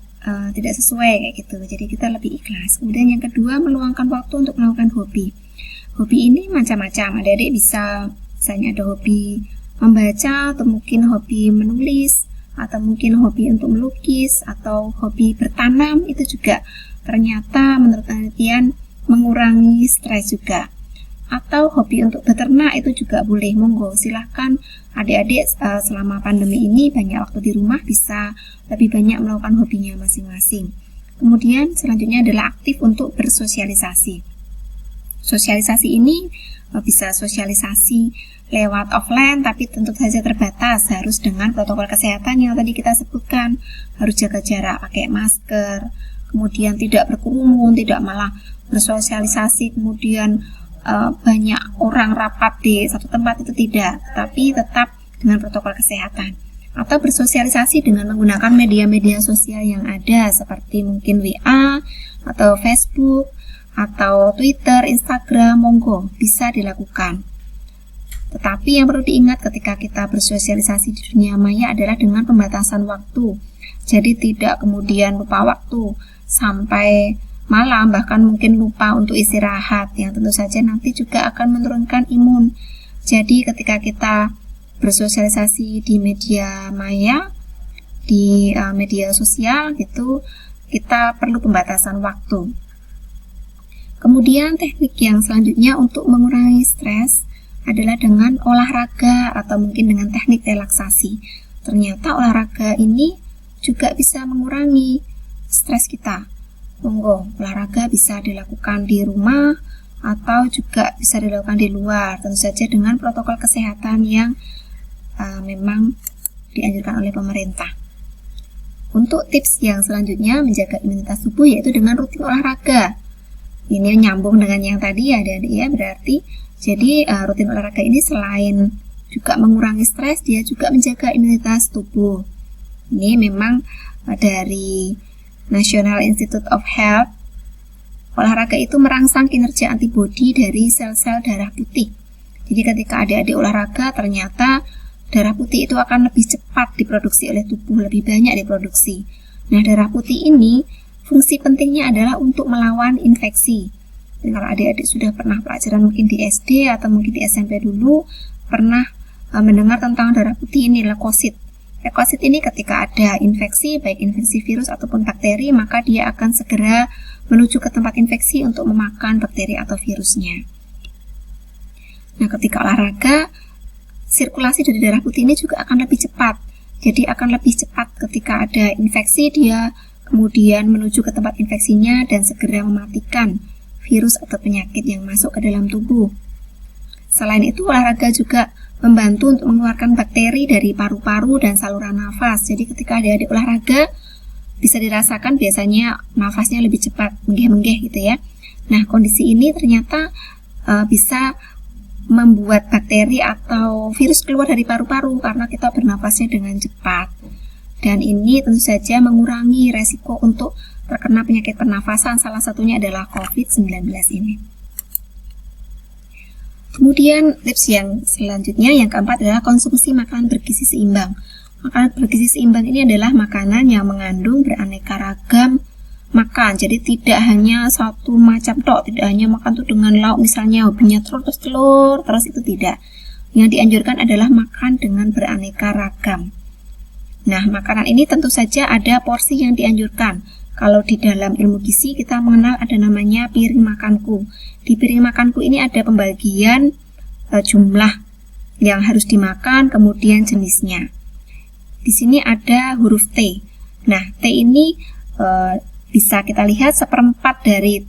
sesuai kayak gitu. Jadi kita lebih ikhlas. Kemudian yang kedua, meluangkan waktu untuk melakukan hobi. Hobi ini macam-macam. Adik-adik bisa misalnya ada hobi membaca, atau mungkin hobi menulis, atau mungkin hobi untuk melukis, atau hobi bertanam. Itu juga ternyata menurut penelitian mengurangi stres juga. Atau hobi untuk beternak itu juga boleh, monggo silahkan adik-adik selama pandemi ini banyak waktu di rumah bisa lebih banyak melakukan hobinya masing-masing. Kemudian selanjutnya adalah aktif untuk bersosialisasi. Sosialisasi ini bisa sosialisasi lewat offline, tapi tentu saja terbatas, harus dengan protokol kesehatan yang tadi kita sebutkan, harus jaga jarak, pakai masker, kemudian tidak berkerumun, tidak malah bersosialisasi kemudian banyak orang rapat di satu tempat, itu tidak, tapi tetap dengan protokol kesehatan. Atau bersosialisasi dengan menggunakan media-media sosial yang ada seperti mungkin WA atau Facebook atau Twitter, Instagram, monggo bisa dilakukan. Tetapi yang perlu diingat ketika kita bersosialisasi di dunia maya adalah dengan pembatasan waktu. Jadi tidak kemudian lupa waktu sampai malam, bahkan mungkin lupa untuk istirahat, yang tentu saja nanti juga akan menurunkan imun. Jadi ketika kita bersosialisasi di media maya, di media sosial gitu, kita perlu pembatasan waktu. Kemudian teknik yang selanjutnya untuk mengurangi stres adalah dengan olahraga atau mungkin dengan teknik relaksasi. Ternyata olahraga ini juga bisa mengurangi stres kita. Monggo, olahraga bisa dilakukan di rumah atau juga bisa dilakukan di luar, tentu saja dengan protokol kesehatan yang memang dianjurkan oleh pemerintah. Untuk tips yang selanjutnya menjaga imunitas tubuh yaitu dengan rutin olahraga. Ini nyambung dengan yang tadi ya adik-adik ya, berarti jadi rutin olahraga ini selain juga mengurangi stres, dia juga menjaga imunitas tubuh. Ini memang dari National Institute of Health, olahraga itu merangsang kinerja antibodi dari sel-sel darah putih. Jadi ketika adik-adik olahraga, ternyata darah putih itu akan lebih cepat diproduksi oleh tubuh, lebih banyak diproduksi. Nah, darah putih ini fungsi pentingnya adalah untuk melawan infeksi. Dan kalau adik-adik sudah pernah pelajaran mungkin di SD atau mungkin di SMP dulu, pernah mendengar tentang darah putih ini, leukosit. Leukosit ini ketika ada infeksi, baik infeksi virus ataupun bakteri, maka dia akan segera menuju ke tempat infeksi untuk memakan bakteri atau virusnya. Nah, ketika olahraga, sirkulasi dari darah putih ini juga akan lebih cepat. Jadi akan lebih cepat ketika ada infeksi, dia kemudian menuju ke tempat infeksinya dan segera mematikan virus atau penyakit yang masuk ke dalam tubuh. Selain itu, olahraga juga membantu untuk mengeluarkan bakteri dari paru-paru dan saluran nafas. Jadi ketika adik-adik olahraga, bisa dirasakan biasanya nafasnya lebih cepat, menggeh-menggeh gitu ya. Nah, kondisi ini ternyata bisa membuat bakteri atau virus keluar dari paru-paru karena kita bernafasnya dengan cepat. Dan ini tentu saja mengurangi resiko untuk terkena penyakit pernafasan, salah satunya adalah COVID-19 ini. Kemudian tips yang selanjutnya, yang keempat adalah konsumsi makanan bergizi seimbang. Makanan bergizi seimbang ini adalah makanan yang mengandung beraneka ragam makan, jadi tidak hanya satu macam tok, tidak hanya makan tuh dengan lauk misalnya hobinya telur terus itu tidak. Yang dianjurkan adalah makan dengan beraneka ragam. Nah, makanan ini tentu saja ada porsi yang dianjurkan. Kalau di dalam ilmu gizi kita mengenal ada namanya piring makanku. Di piring makanku ini ada pembagian jumlah yang harus dimakan, kemudian jenisnya. Di sini ada huruf T. Nah, T ini bisa kita lihat seperempat dari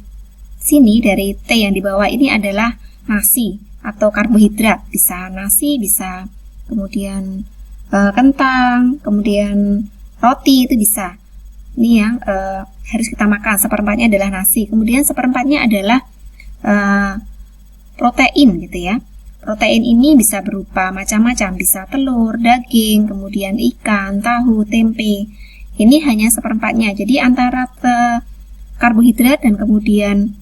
sini, dari T yang di bawah ini adalah nasi atau karbohidrat. Bisa nasi, bisa kemudian kentang, kemudian roti, itu bisa. Ini yang harus kita makan, seperempatnya adalah nasi. Kemudian seperempatnya adalah protein gitu ya. Protein ini bisa berupa macam-macam, bisa telur, daging, kemudian ikan, tahu, tempe. Ini hanya seperempatnya, jadi antara karbohidrat dan kemudian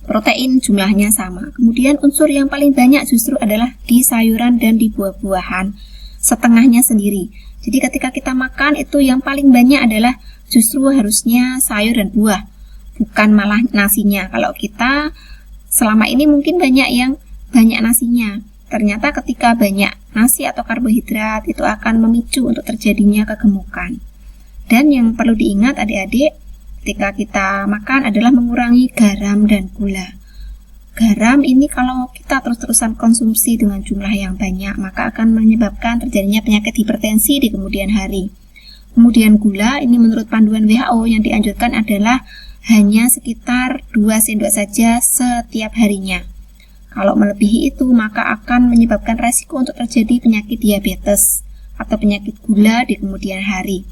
protein jumlahnya sama. Kemudian unsur yang paling banyak justru adalah di sayuran dan di buah-buahan, setengahnya sendiri. Jadi ketika kita makan itu yang paling banyak adalah justru harusnya sayur dan buah, bukan malah nasinya. Kalau kita selama ini mungkin banyak yang banyak nasinya, ternyata ketika banyak nasi atau karbohidrat itu akan memicu untuk terjadinya kegemukan. Dan yang perlu diingat adik-adik ketika kita makan adalah mengurangi garam dan gula. Garam ini kalau kita terus-terusan konsumsi dengan jumlah yang banyak, maka akan menyebabkan terjadinya penyakit hipertensi di kemudian hari. Kemudian gula ini menurut panduan WHO yang dianjurkan adalah hanya sekitar 2 sendok saja setiap harinya. Kalau melebihi itu maka akan menyebabkan resiko untuk terjadi penyakit diabetes atau penyakit gula di kemudian hari.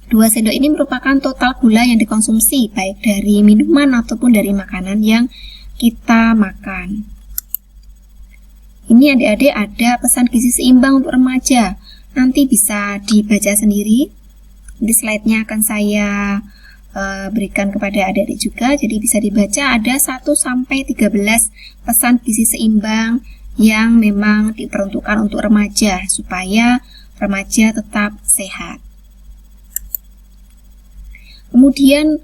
2 sendok ini merupakan total gula yang dikonsumsi baik dari minuman ataupun dari makanan yang kita makan. Ini adik-adik ada pesan gizi seimbang untuk remaja. Nanti bisa dibaca sendiri. Di slide-nya akan saya berikan kepada adik-adik juga. Jadi bisa dibaca ada 1-13 pesan gizi seimbang yang memang diperuntukkan untuk remaja supaya remaja tetap sehat. Kemudian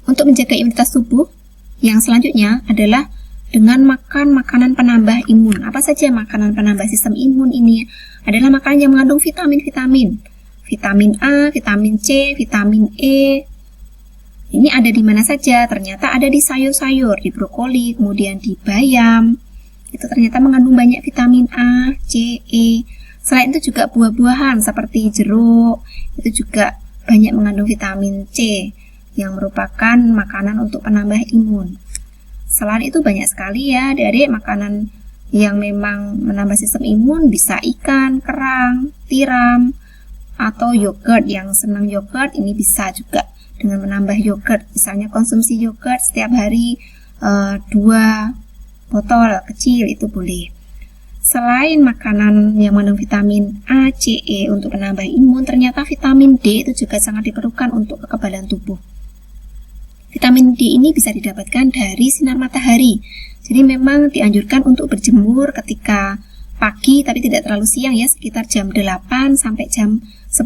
untuk menjaga imunitas tubuh yang selanjutnya adalah dengan makan makanan penambah imun. Apa saja makanan penambah sistem imun ini? Adalah makanan yang mengandung vitamin-vitamin. Vitamin A, vitamin C, vitamin E. Ini ada di mana saja? Ternyata ada di sayur-sayur, di brokoli, kemudian di bayam. Itu ternyata mengandung banyak vitamin A, C, E. Selain itu juga buah-buahan seperti jeruk, itu juga banyak mengandung vitamin C yang merupakan makanan untuk penambah imun. Selain itu banyak sekali ya adik-adik makanan yang memang menambah sistem imun, bisa ikan, kerang, tiram, atau yogurt. Yang senang yogurt ini bisa juga dengan menambah yogurt, misalnya konsumsi yogurt setiap hari 2 botol kecil itu boleh. Selain makanan yang mengandung vitamin A, C, E untuk menambah imun, ternyata vitamin D itu juga sangat diperlukan untuk kekebalan tubuh. Vitamin D ini bisa didapatkan dari sinar matahari. Jadi memang dianjurkan untuk berjemur ketika pagi, tapi tidak terlalu siang ya, sekitar jam 8 sampai jam 10.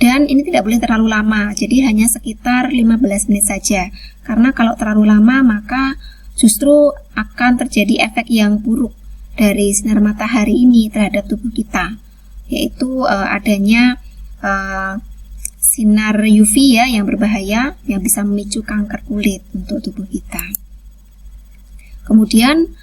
Dan ini tidak boleh terlalu lama, jadi hanya sekitar 15 menit saja. Karena kalau terlalu lama maka justru akan terjadi efek yang buruk dari sinar matahari ini terhadap tubuh kita, yaitu adanya sinar UV ya yang berbahaya yang bisa memicu kanker kulit untuk tubuh kita. Kemudian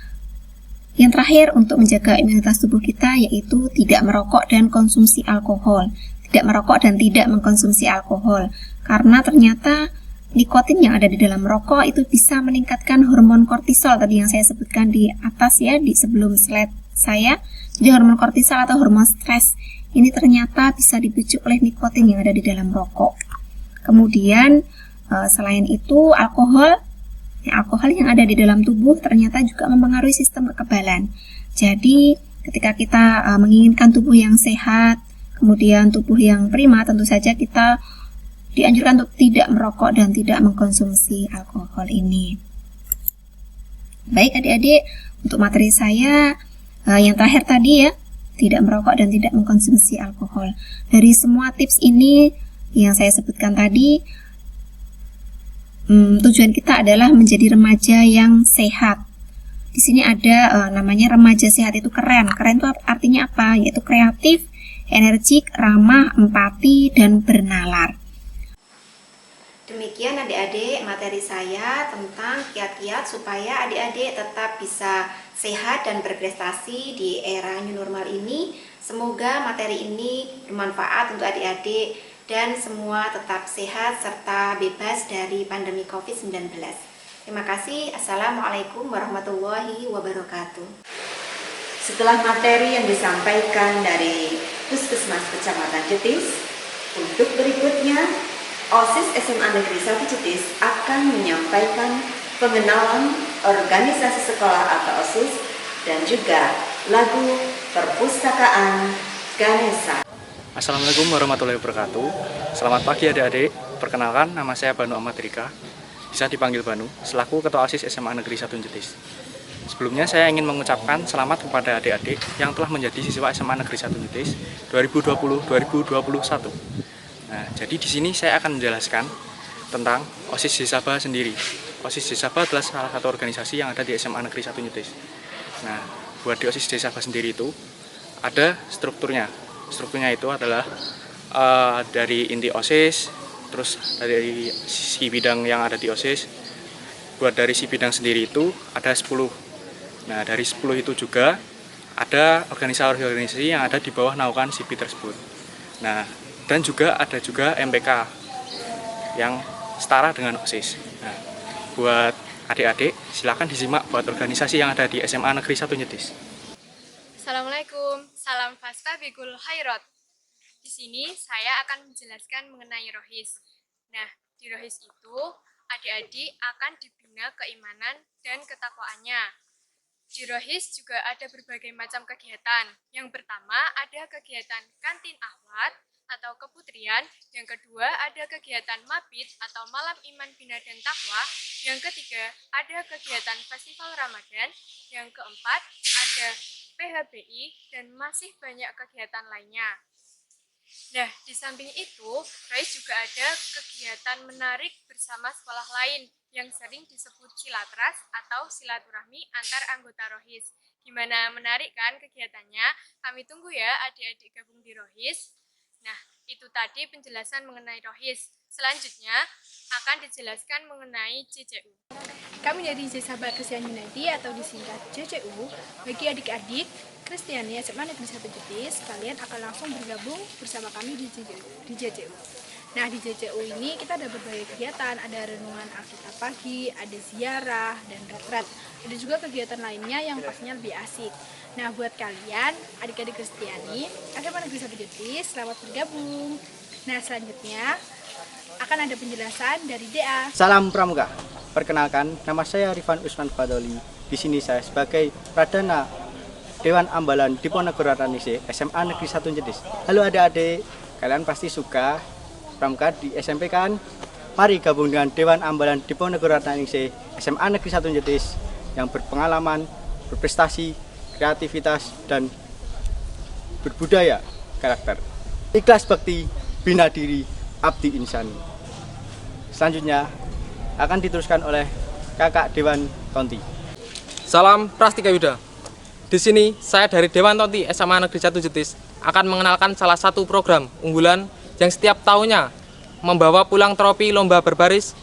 yang terakhir untuk menjaga imunitas tubuh kita yaitu tidak merokok dan konsumsi alkohol. Tidak merokok dan tidak mengkonsumsi alkohol, karena ternyata nikotin yang ada di dalam rokok itu bisa meningkatkan hormon kortisol tadi yang saya sebutkan di atas ya, di sebelum slide saya. Jadi hormon kortisol atau hormon stres ini ternyata bisa dipicu oleh nikotin yang ada di dalam rokok. Kemudian selain itu alkohol yang ada di dalam tubuh ternyata juga mempengaruhi sistem kekebalan. Jadi ketika kita menginginkan tubuh yang sehat, kemudian tubuh yang prima, tentu saja kita dianjurkan untuk tidak merokok dan tidak mengkonsumsi alkohol ini. Baik adik-adik, untuk materi saya yang terakhir tadi ya, tidak merokok dan tidak mengkonsumsi alkohol. Dari semua tips ini yang saya sebutkan tadi, tujuan kita adalah menjadi remaja yang sehat. Di sini ada namanya remaja sehat itu keren. Keren itu artinya apa? Yaitu kreatif, energik, ramah, empati, dan bernalar. Demikian adik-adik materi saya tentang kiat-kiat supaya adik-adik tetap bisa sehat dan berprestasi di era new normal ini. Semoga materi ini bermanfaat untuk adik-adik dan semua tetap sehat serta bebas dari pandemi COVID-19. Terima kasih. Assalamualaikum warahmatullahi wabarakatuh. Setelah materi yang disampaikan dari Puskesmas Kecamatan Jetis, untuk berikutnya OSIS SMA Negeri 1 Jetis akan menyampaikan pengenalan organisasi sekolah atau OSIS dan juga lagu Perpustakaan Ganesha. Assalamualaikum warahmatullahi wabarakatuh. Selamat pagi adik-adik. Perkenalkan, nama saya Banu Ahmad Rika, bisa dipanggil Banu, selaku Ketua OSIS SMA Negeri 1 Jetis. Sebelumnya saya ingin mengucapkan selamat kepada adik-adik yang telah menjadi siswa SMA Negeri 1 Jetis 2020-2021. Nah, jadi di sini saya akan menjelaskan tentang OSIS Desaba sendiri. OSIS Desaba adalah salah satu organisasi yang ada di SMA Negeri 1 Jetis. Nah, buat di OSIS Desaba sendiri itu ada strukturnya. Strukturnya itu adalah dari inti OSIS, terus dari si bidang yang ada di OSIS. Buat dari si bidang sendiri itu ada 10. Nah, dari 10 itu juga ada organisasi-organisasi yang ada di bawah naungan SIBI tersebut. Nah, dan juga ada juga MPK yang setara dengan OSIS. Nah, buat adik-adik silakan disimak buat organisasi yang ada di SMA Negeri 1 Jetis. Assalamualaikum, salam fasta bigul khairat. Di sini saya akan menjelaskan mengenai rohis. Nah, di rohis itu adik-adik akan dibina keimanan dan ketakwaannya. Di rohis juga ada berbagai macam kegiatan. Yang pertama ada kegiatan kantin akhwat atau keputrian. Yang kedua ada kegiatan mabit atau malam iman bina dan takwa. Yang ketiga ada kegiatan festival Ramadan. Yang keempat ada PHBI dan masih banyak kegiatan lainnya. Nah, di samping itu, rohis juga ada kegiatan menarik bersama sekolah lain yang sering disebut silatras atau silaturahmi antar anggota rohis. Gimana, menarik kan kegiatannya? Kami tunggu ya adik-adik gabung di rohis. Nah, itu tadi penjelasan mengenai rohis. Selanjutnya akan dijelaskan mengenai JCU. Kami dari Desaba Christian Unity atau disingkat JCU. Bagi adik-adik Kristiani SMA Negeri 1 Jetis, kalian akan langsung bergabung bersama kami di JCU. Nah, di JCU ini kita ada berbagai kegiatan, ada renungan Alkitab pagi, ada ziarah, dan retret. Ada juga kegiatan lainnya yang pastinya lebih asik. Nah, buat kalian, adik-adik Kristiani, SMA Negeri 1 Jetis, selamat bergabung. Nah, selanjutnya akan ada penjelasan dari DA. Salam Pramuka. Perkenalkan, nama saya Rifan Usman Fadoli. Di sini saya sebagai Pradana Dewan Ambalan Diponegoro Ranise SMA Negeri 1 Jetis. Halo adik-adik, kalian pasti suka Pramuka di SMP kan? Mari gabung dengan Dewan Ambalan Diponegoro Ranise SMA Negeri 1 Jetis yang berpengalaman, berprestasi, kreativitas, dan berbudaya karakter. Ikhlas bakti, bina diri, abdi insani. Selanjutnya akan diteruskan oleh Kakak Dewan Tonti. Salam Prastika Yuda. Di sini saya dari Dewan Tonti SMA Negeri 1 Jetis akan mengenalkan salah satu program unggulan yang setiap tahunnya membawa pulang trofi lomba berbaris.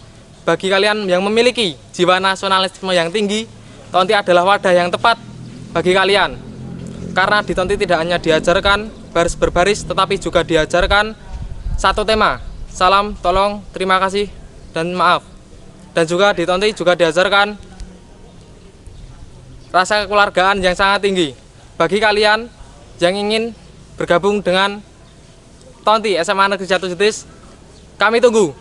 Bagi kalian yang memiliki jiwa nasionalisme yang tinggi, Tonti adalah wadah yang tepat bagi kalian. Karena di Tonti tidak hanya diajarkan baris berbaris, tetapi juga diajarkan satu tema, salam, tolong, terima kasih, dan maaf. Dan juga di Tonti juga diajarkan rasa kekeluargaan yang sangat tinggi. Bagi kalian yang ingin bergabung dengan Tonti SMA Negeri 1 Jetis, kami tunggu.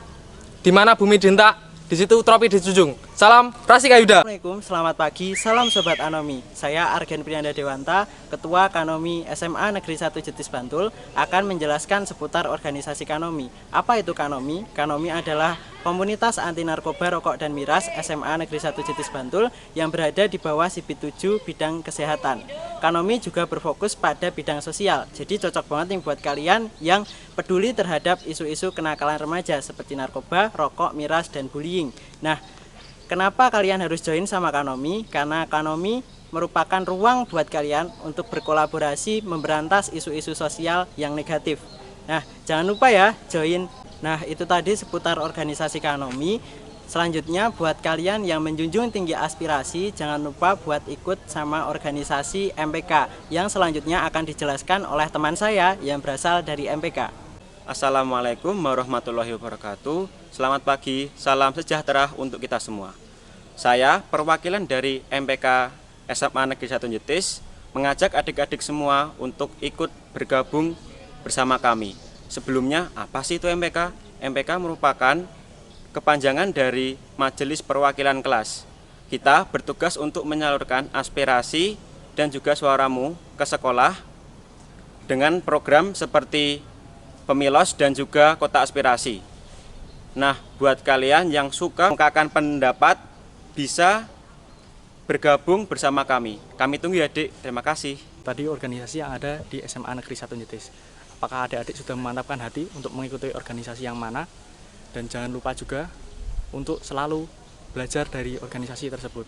Di mana bumi dinta, di situ trofi dijunjung. Salam Prastika Yuda. Assalamualaikum, selamat pagi, salam Sobat Anomi. Saya Argen Prianda Dewanta, Ketua Kanomi SMA Negeri 1 Jetis Bantul, akan menjelaskan seputar organisasi Kanomi. Apa itu Kanomi? Kanomi adalah komunitas anti narkoba, rokok, dan miras SMA Negeri 1 Jetis Bantul yang berada di bawah Sipit 7 bidang kesehatan. Kanomi juga berfokus pada bidang sosial, jadi cocok banget nih buat kalian yang peduli terhadap isu-isu kenakalan remaja seperti narkoba, rokok, miras, dan bullying. Nah, kenapa kalian harus join sama Kanomi? Karena Kanomi merupakan ruang buat kalian untuk berkolaborasi memberantas isu-isu sosial yang negatif. Nah, jangan lupa ya join. Nah, itu tadi seputar organisasi Kanomi. Selanjutnya buat kalian yang menjunjung tinggi aspirasi, jangan lupa buat ikut sama organisasi MPK yang selanjutnya akan dijelaskan oleh teman saya yang berasal dari MPK. Assalamualaikum warahmatullahi wabarakatuh. Selamat pagi, salam sejahtera untuk kita semua. Saya perwakilan dari MPK SMA Negeri 1 Jetis mengajak adik-adik semua untuk ikut bergabung bersama kami. Sebelumnya, apa sih itu MPK? MPK merupakan kepanjangan dari Majelis Perwakilan Kelas. Kita bertugas untuk menyalurkan aspirasi dan juga suaramu ke sekolah dengan program seperti Pemilos dan juga Kotak Aspirasi. Nah, buat kalian yang suka mengungkapkan pendapat, bisa bergabung bersama kami. Kami tunggu ya, Dik. Terima kasih. Tadi organisasi yang ada di SMA Negeri 1 Jetis. Apakah adik-adik sudah memantapkan hati untuk mengikuti organisasi yang mana? Dan jangan lupa juga untuk selalu belajar dari organisasi tersebut.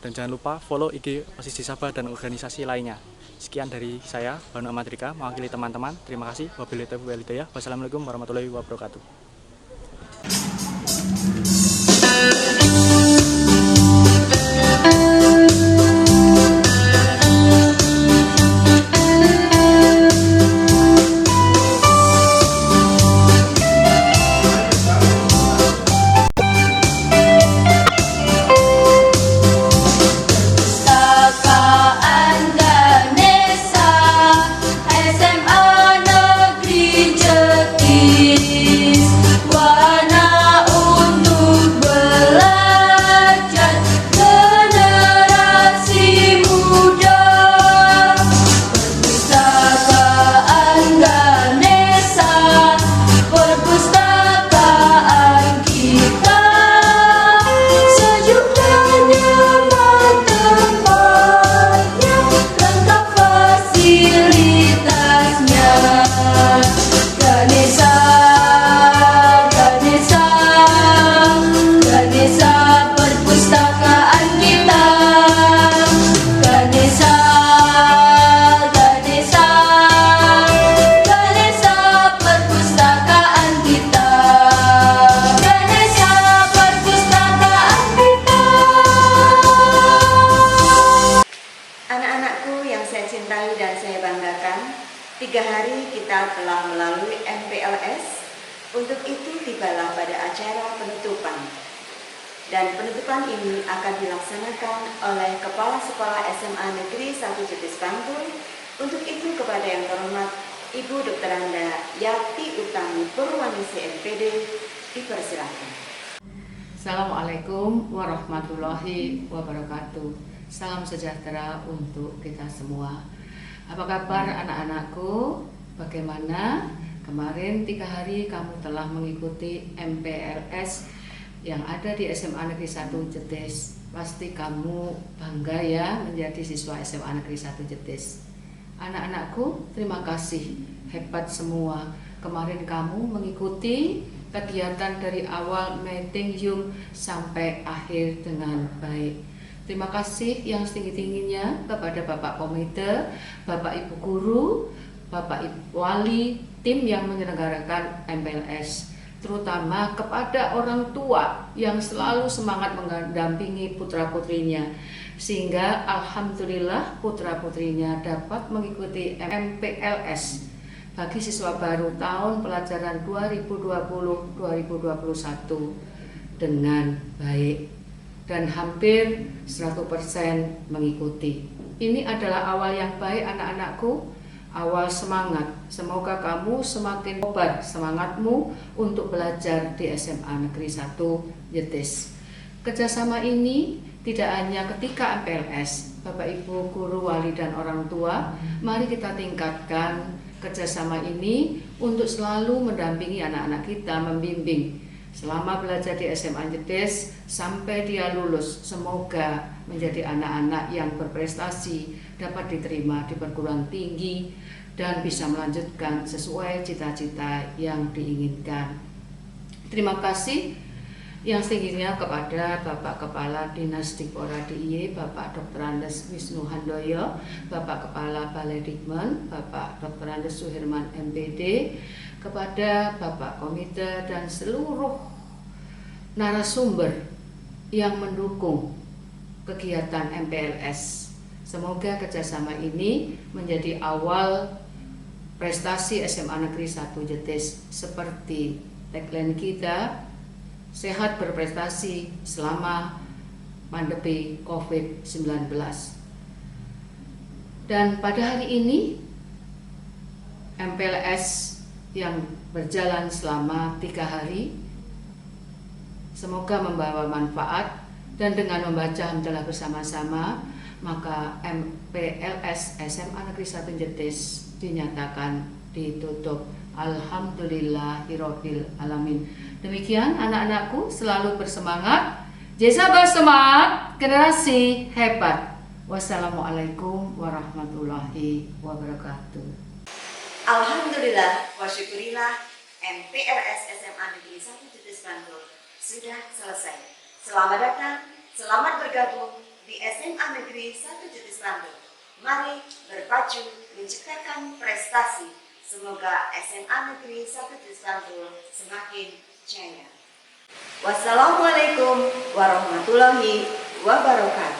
Dan jangan lupa follow IG OSIS Disaba dan organisasi lainnya. Sekian dari saya, Banu Amadrika, mewakili teman-teman. Terima kasih. Wabillahi taufiq wal hidayah. Wassalamualaikum warahmatullahi wabarakatuh. Anak-anakku yang saya cintai dan saya banggakan, 3 hari kita telah melalui MPLS Untuk itu tibalah pada acara penutupan. Dan penutupan ini akan dilaksanakan oleh Kepala Sekolah SMA Negeri 1 Jetis Bantul. Untuk itu kepada yang terhormat Ibu Dr. Anda Yati Utami Purwanisi MPD dipersilakan. Assalamualaikum warahmatullahi wabarakatuh. Salam sejahtera untuk kita semua. Apa kabar anak-anakku? Bagaimana? Kemarin 3 hari kamu telah mengikuti MPLS yang ada di SMA Negeri 1 Jetis. Pasti kamu bangga ya menjadi siswa SMA Negeri 1 Jetis. Anak-anakku, terima kasih, hebat semua. Kemarin kamu mengikuti kegiatan dari awal meeting Zoom sampai akhir dengan baik. Terima kasih yang setinggi-tingginya kepada Bapak Komite, Bapak Ibu Guru, Bapak Ibu Wali, tim yang menyelenggarakan MPLS, terutama kepada orang tua yang selalu semangat mendampingi putra-putrinya, sehingga alhamdulillah putra-putrinya dapat mengikuti MPLS bagi siswa baru tahun pelajaran 2020-2021 dengan baik dan hampir 100% mengikuti. Ini adalah awal yang baik anak-anakku, awal semangat. Semoga kamu semakin hebat semangatmu untuk belajar di SMA Negeri 1 Jetis. Kerjasama ini tidak hanya ketika MPLS, Bapak Ibu Guru, Wali dan orang tua, mari kita tingkatkan kerjasama ini untuk selalu mendampingi anak-anak kita, membimbing selama belajar di SMA Jetis sampai dia lulus. Semoga menjadi anak-anak yang berprestasi, dapat diterima di perguruan tinggi dan bisa melanjutkan sesuai cita-cita yang diinginkan. Terima kasih yang setingginya kepada Bapak Kepala Dinas Dikpora DIY, Bapak Dr. Andes Wisnu Handoyo, Bapak Kepala Balai Dikmen, Bapak Dr. Andes Suherman MPD, kepada Bapak Komite dan seluruh narasumber yang mendukung kegiatan MPLS. Semoga kerjasama ini menjadi awal prestasi SMA Negeri 1 Jetis seperti tagline kita, sehat berprestasi selama pandemi COVID-19. Dan pada hari ini MPLS yang berjalan selama 3 hari semoga membawa manfaat, dan dengan membaca hamdalah bersama-sama maka MPLS SMA Negeri 1 Jetis dinyatakan ditutup. Alhamdulillahirabbil alamin. Demikian anak-anakku, selalu bersemangat. Jesabah semangat, generasi hebat. Wassalamualaikum warahmatullahi wabarakatuh. Alhamdulillah wa syukurillah, MPLS SMA Negeri 1 Jetis Bantul sudah selesai. Selamat datang, selamat bergabung di SMA Negeri 1 Jetis Bantul. Mari berpacu menciptakan prestasi. Semoga SMA Negeri 1 Jetis Bantul semakin jaya. Wassalamualaikum warahmatullahi wabarakatuh.